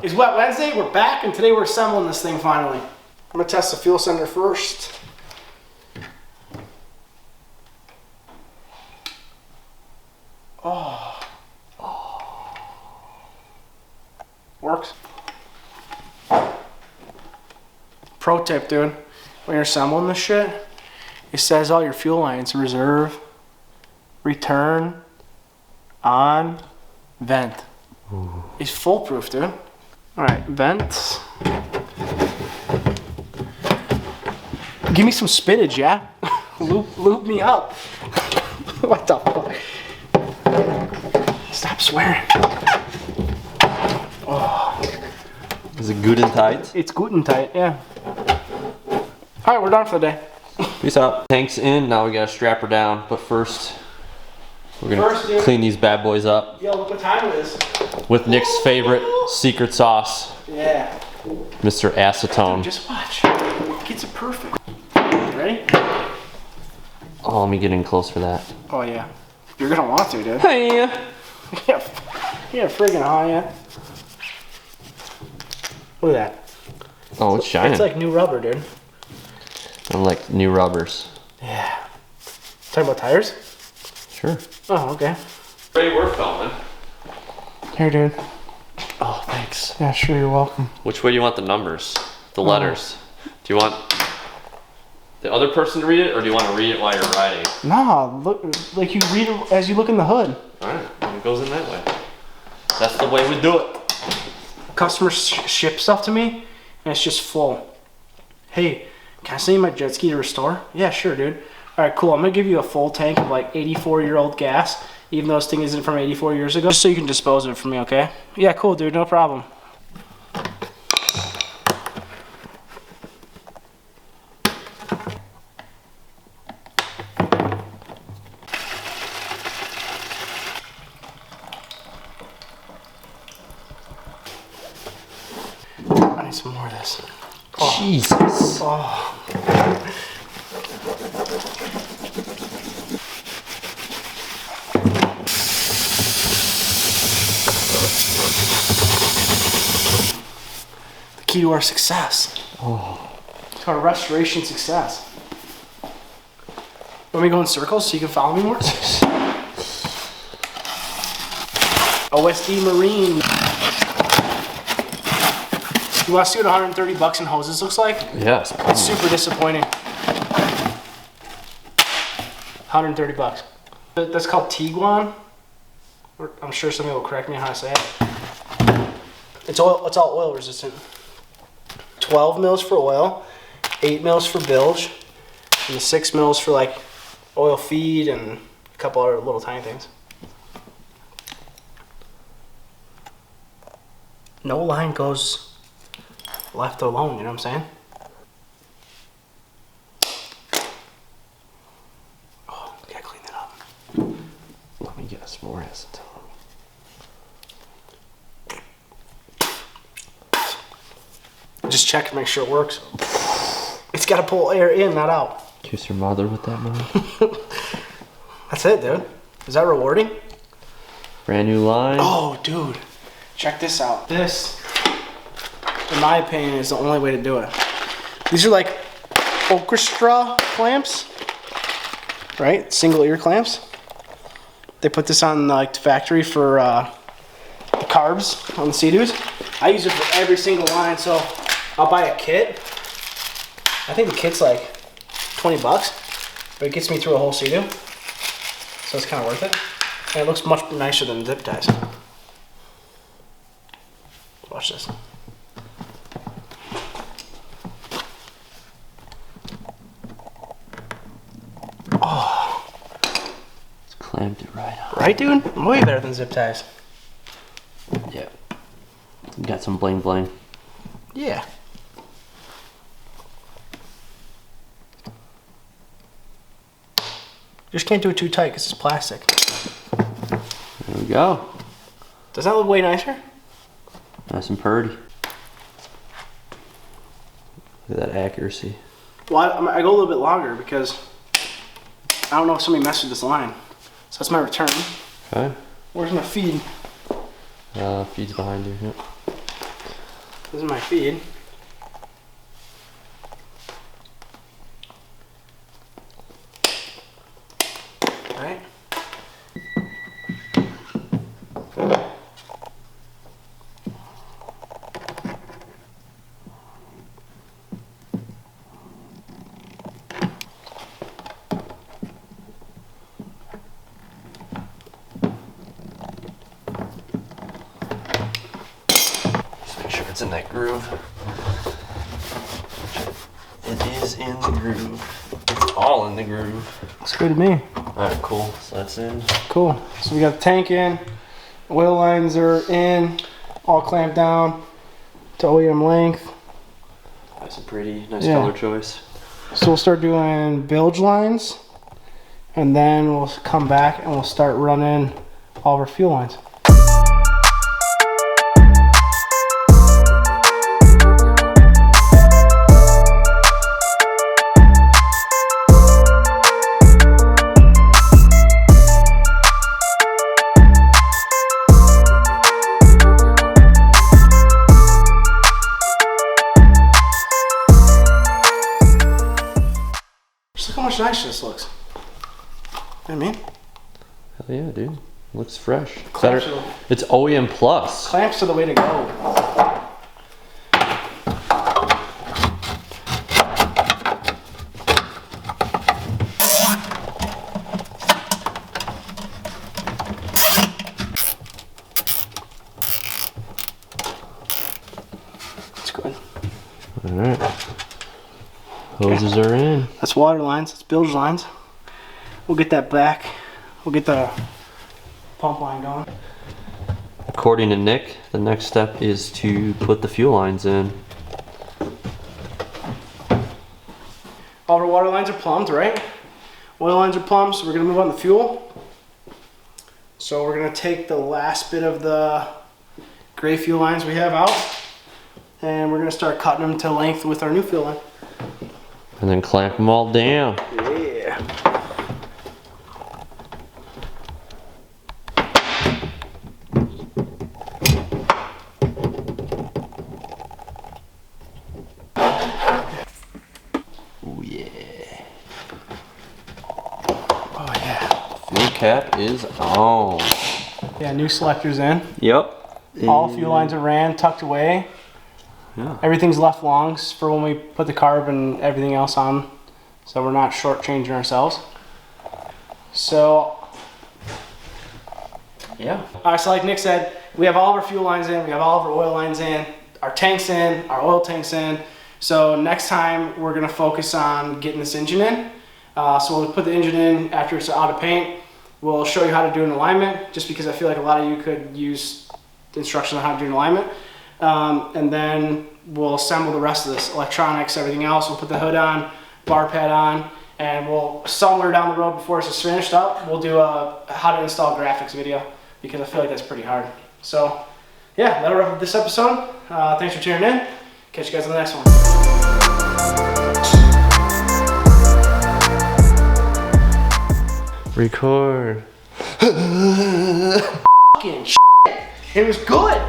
It's Wet Wednesday, we're back, and today we're assembling this thing finally. I'm gonna test the fuel sender first. Oh. Works. Pro tip, dude. When you're assembling this shit, it says all your fuel lines: reserve, return, on, vent. Ooh. It's foolproof, dude. All right, vents. Give me some spinach, yeah? loop me up. What the fuck? Stop swearing. Oh. Is it good and tight? It's good and tight, yeah. All right, we're done for the day. Peace out. Tank's in, now we gotta strap her down, but first, we're gonna clean these bad boys up. Yo, look what time it is. With Nick's favorite secret sauce. Yeah. Mr. Acetone. Dude, just watch. It gets it perfect. Ready? Oh, let me get in close for that. Oh, yeah. You're gonna want to, dude. Hey! Yeah, friggin' high, yeah. Look at that. Oh, it's shining. It's like new rubber, dude. I like new rubbers. Yeah. Talking about tires? Sure. Oh, okay. Ready, we're filming. Here, dude. Oh, thanks. Yeah, sure, you're welcome. Which way do you want the numbers? The letters? Do you want the other person to read it, or do you want to read it while you're riding? Nah, look, like you read it as you look in the hood. Alright, it goes in that way. That's the way we do it. Customers ship stuff to me, and it's just full. Hey, can I send you my jet ski to restore? Yeah, sure, dude. Alright, cool. I'm gonna give you a full tank of like 84-year-old gas, even though this thing isn't from 84 years ago, just so you can dispose of it for me, okay? Yeah, cool, dude. No problem. I need some more of this. Oh. Jesus. Oh. The key to our success. Oh. To our restoration success. Want me to go in circles so you can follow me more? OSD Marine. You want to see what 130 bucks in hoses looks like? Yes. It's super disappointing. 130 bucks. That's called Tiguan. I'm sure somebody will correct me on how to say it. It's all oil resistant. 12 mils for oil, 8 mils for bilge, and 6 mils for like oil feed and a couple other little tiny things. No line goes left alone, you know what I'm saying? Oh, gotta clean that up. Let me get some more acetone. Just check and make sure it works. It's gotta pull air in, not out. Kiss your mother with that, man. That's it, dude. Is that rewarding? Brand new line. Oh, dude. Check this out. This, in my opinion, is the only way to do it. These are like orchestra clamps, right? Single ear clamps. They put this on like the factory for the carbs on the Sea-Doos. I use it for every single line, so I'll buy a kit. I think the kit's like 20 bucks, but it gets me through a whole Sea-Doo, so it's kind of worth it. And it looks much nicer than zip ties. Watch this. Oh. It's clamped it right on. Right, dude? Way better than zip ties. Yeah. Got some bling bling. Yeah. Just can't do it too tight because it's plastic. There we go. Does that look way nicer? Nice and purdy. Look at that accuracy. Well, I go a little bit longer because I don't know if somebody messed with this line. So that's my return. Okay. Where's my feed? Feed's behind you. Yep. This is my feed. Right. Just make sure it's in that groove. It is in the groove. It's all in the groove. Looks good to me. Alright, cool. So that's in. Cool. So we got the tank in, oil lines are in, all clamped down to OEM length. That's a pretty nice Yeah. color choice. So we'll start doing bilge lines, and then we'll come back and we'll start running all of our fuel lines. Just look how much nicer this looks. You know what I mean? Hell yeah, dude. Looks fresh. Clamps Better. are, It's OEM Plus. clamps are the way to go. It's good. Alright. Hoses are in. That's water lines, that's bilge lines. We'll get that back. We'll get the pump line going. According to Nick, the next step is to put the fuel lines in. All our water lines are plumbed, right? Oil lines are plumbed, so we're gonna move on to fuel. So we're gonna take the last bit of the gray fuel lines we have out, and we're gonna start cutting them to length with our new fuel line. And then clamp them all down. Yeah. Oh yeah. Oh yeah. Fuel cap is on. Yeah, new selectors in. Yep. All fuel lines are ran, tucked away. Yeah. Everything's left longs for when we put the carb and everything else on, so we're not shortchanging ourselves. So, Yeah. all right, so like Nick said, we have all of our fuel lines in, we have all of our oil lines in, our tanks in, our oil tanks in. So next time we're gonna focus on getting this engine in. So we'll put the engine in after it's out of paint. We'll show you how to do an alignment, just because I feel like a lot of you could use instructions on how to do an alignment. And then we'll assemble the rest of this, electronics, everything else. We'll put the hood on, bar pad on, and we'll, somewhere down the road before this is finished up, we'll do a how to install graphics video, because I feel like that's pretty hard. So yeah, that'll wrap up this episode. Thanks for tuning in. Catch you guys on the next one. Record. Fucking shit. It was good.